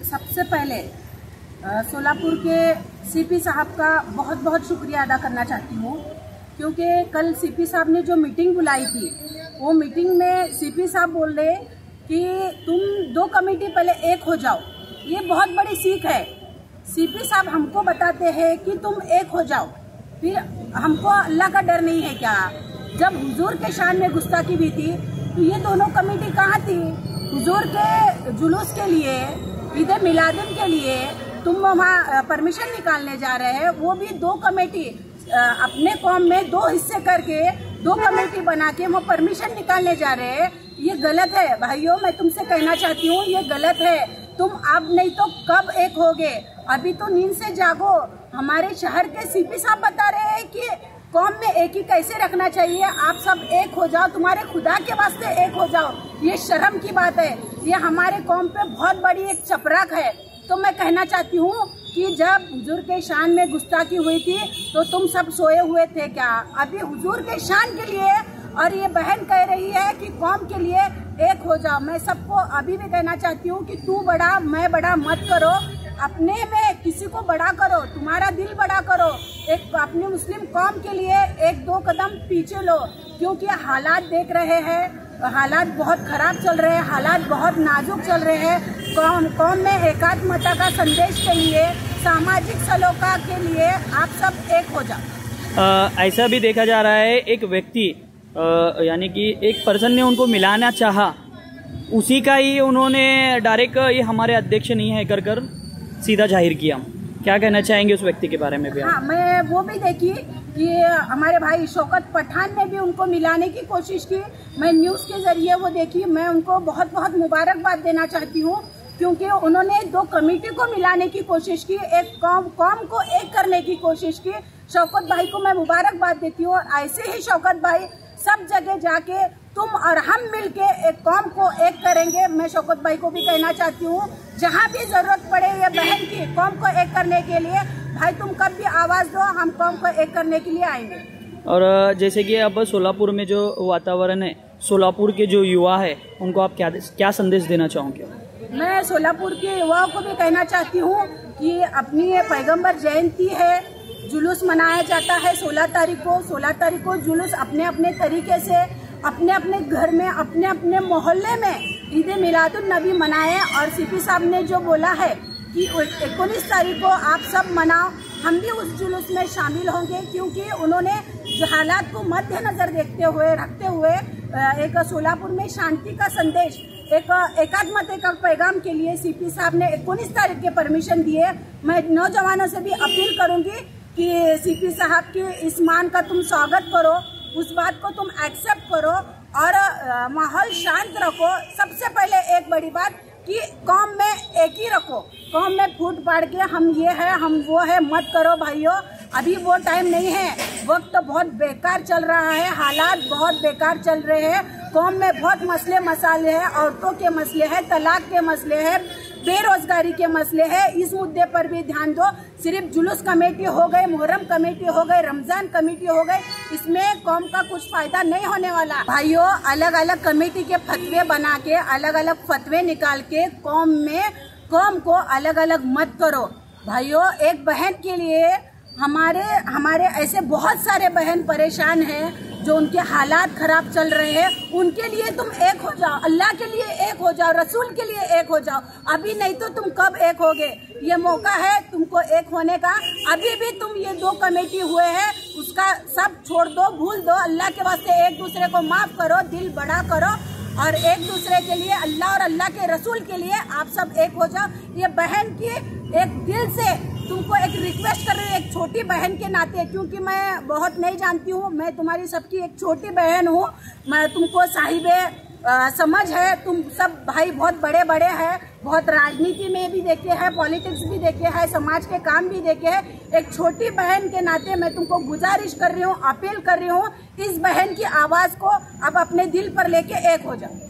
सबसे पहले सोलापुर के सीपी साहब का बहुत बहुत शुक्रिया अदा करना चाहती हूँ, क्योंकि कल सीपी साहब ने जो मीटिंग बुलाई थी, वो मीटिंग में सीपी साहब बोल रहे कि तुम दो कमेटी पहले एक हो जाओ। ये बहुत बड़ी सीख है। सीपी साहब हमको बताते हैं कि तुम एक हो जाओ, फिर हमको अल्लाह का डर नहीं है क्या? जब हुजूर के शान में गुस्ताखी भी थी तो ये दोनों कमेटी कहाँ थी? हुजूर के जुलूस के लिए, ईद मिलादुन के लिए तुम वहाँ परमिशन निकालने जा रहे हैं, वो भी दो कमेटी अपने कौम में दो हिस्से करके दो कमेटी बना के वो परमिशन निकालने जा रहे हैं। ये गलत है भाइयों, मैं तुमसे कहना चाहती हूँ ये गलत है। तुम अब नहीं तो कब एक होगे? अभी तो नींद से जागो। हमारे शहर के सीपी साहब बता रहे हैं कि कौम में एक ही कैसे रखना चाहिए। आप सब एक हो जाओ, तुम्हारे खुदा के वास्ते एक हो जाओ। ये शर्म की बात है। ये हमारे कौम पे बहुत बड़ी एक चपराक है। तो मैं कहना चाहती हूँ कि जब हुजूर के शान में गुस्ताखी हुई थी तो तुम सब सोए हुए थे क्या? अभी हुजूर के शान के लिए, और ये बहन कह रही है कि कौम के लिए एक हो जाओ। मैं सबको अभी भी कहना चाहती हूँ कि तू बड़ा मैं बड़ा मत करो, अपने में किसी को बड़ा करो, तुम्हारा दिल बड़ा करो। एक अपनी मुस्लिम कौम के लिए एक दो कदम पीछे लो, क्योंकि हालात देख रहे हैं, हालात बहुत खराब चल रहे हैं, हालात बहुत नाजुक चल रहे हैं। कौम में एकात्मता का संदेश के लिए, सामाजिक सलोखा के लिए आप सब एक हो जाओ। ऐसा भी देखा जा रहा है, एक व्यक्ति यानी कि एक पर्सन ने उनको मिलाना चाहा, उसी का ही उन्होंने डायरेक्ट ये हमारे अध्यक्ष नहीं है कर कर सीधा जाहिर किया। क्या कहना चाहेंगे उस व्यक्ति के बारे में भी? हाँ, मैं वो भी देखी कि हमारे भाई शौकत पठान ने भी उनको मिलाने की कोशिश की। मैं न्यूज़ के जरिए वो देखी। मैं उनको बहुत बहुत मुबारकबाद देना चाहती हूँ, क्योंकि उन्होंने दो कमेटी को मिलाने की कोशिश की, एक कौम को एक करने की कोशिश की। शौकत भाई को मैं मुबारकबाद देती हूँ। और ऐसे ही शौकत भाई सब जगह जाके तुम और हम मिलके एक कौम को एक करेंगे। मैं शौकत भाई को भी कहना चाहती हूँ, जहाँ भी जरूरत पड़े ये बहन की कौम को एक करने के लिए, भाई तुम कब भी आवाज दो, हम कौम को एक करने के लिए आएंगे। और जैसे कि अब सोलापुर में जो वातावरण है, सोलापुर के जो युवा है, उनको आप क्या संदेश देना चाहोगे? मैं सोलापुर के युवाओं को भी कहना चाहती हूँ कि अपनी ये पैगम्बर जयंती है, जुलूस मनाया जाता है 16 तारीख को जुलूस अपने अपने तरीके से अपने अपने घर में, अपने अपने मोहल्ले में ईद मिलादुन नबी मनाए। और सीपी साहब ने जो बोला है कि 19 तारीख को आप सब मनाओ, हम भी उस जुलूस में शामिल होंगे, क्योंकि उन्होंने जो हालात को मद्देनजर रखते हुए एक सोलापुर में शांति का संदेश, एक एकात्मता का पैगाम के लिए सीपी साहब ने 19 तारीख के परमिशन दिए। मैं नौजवानों से भी अपील करूंगी कि सीपी साहब के इस मान का तुम स्वागत करो, उस बात को तुम एक्सेप्ट करो और माहौल शांत रखो। सबसे पहले एक बड़ी बात कि कौम में एक ही रखो, कौम में फूट पाड़ के हम ये है हम वो है मत करो भाइयों। अभी वो टाइम नहीं है, वक्त तो बहुत बेकार चल रहा है, हालात बहुत बेकार चल रहे हैं। कौम में बहुत मसले मसाले हैं, औरतों के मसले हैं, तलाक के मसले हैं, बेरोजगारी के मसले हैं। इस मुद्दे पर भी ध्यान दो। सिर्फ जुलूस कमेटी हो गए, मुहर्रम कमेटी हो गए, रमजान कमेटी हो गए, इसमें कौम का कुछ फायदा नहीं होने वाला। भाइयों, अलग अलग कमेटी के फतवे बना के, अलग अलग फतवे निकाल के कौम को अलग अलग मत करो भाइयों। एक बहन के लिए हमारे ऐसे बहुत सारे बहन परेशान हैं जो उनके हालात खराब चल रहे हैं, उनके लिए तुम एक हो जाओ, अल्लाह के लिए एक हो जाओ, रसूल के लिए एक हो जाओ। अभी नहीं तो तुम कब एक होगे? ये मौका है तुमको एक होने का। अभी भी तुम ये दो कमेटी हुए हैं, उसका सब छोड़ दो, भूल दो। अल्लाह के वास्ते एक दूसरे को माफ करो, दिल बड़ा करो और एक दूसरे के लिए, अल्लाह और अल्लाह के रसूल के लिए आप सब एक हो जाओ। ये बहन की एक दिल से तुमको एक रिक्वेस्ट कर रही हूँ, एक छोटी बहन के नाते, क्योंकि मैं बहुत नहीं जानती हूँ, मैं तुम्हारी सबकी एक छोटी बहन हूँ। मैं तुमको साहिबे समझ है, तुम सब भाई बहुत बड़े बड़े हैं, बहुत राजनीति में भी देखे हैं, पॉलिटिक्स भी देखे हैं, समाज के काम भी देखे हैं। एक छोटी बहन के नाते मैं तुमको गुजारिश कर रही हूँ, अपील कर रही हूँ, इस बहन की आवाज को अब अपने दिल पर लेके एक हो जाओ।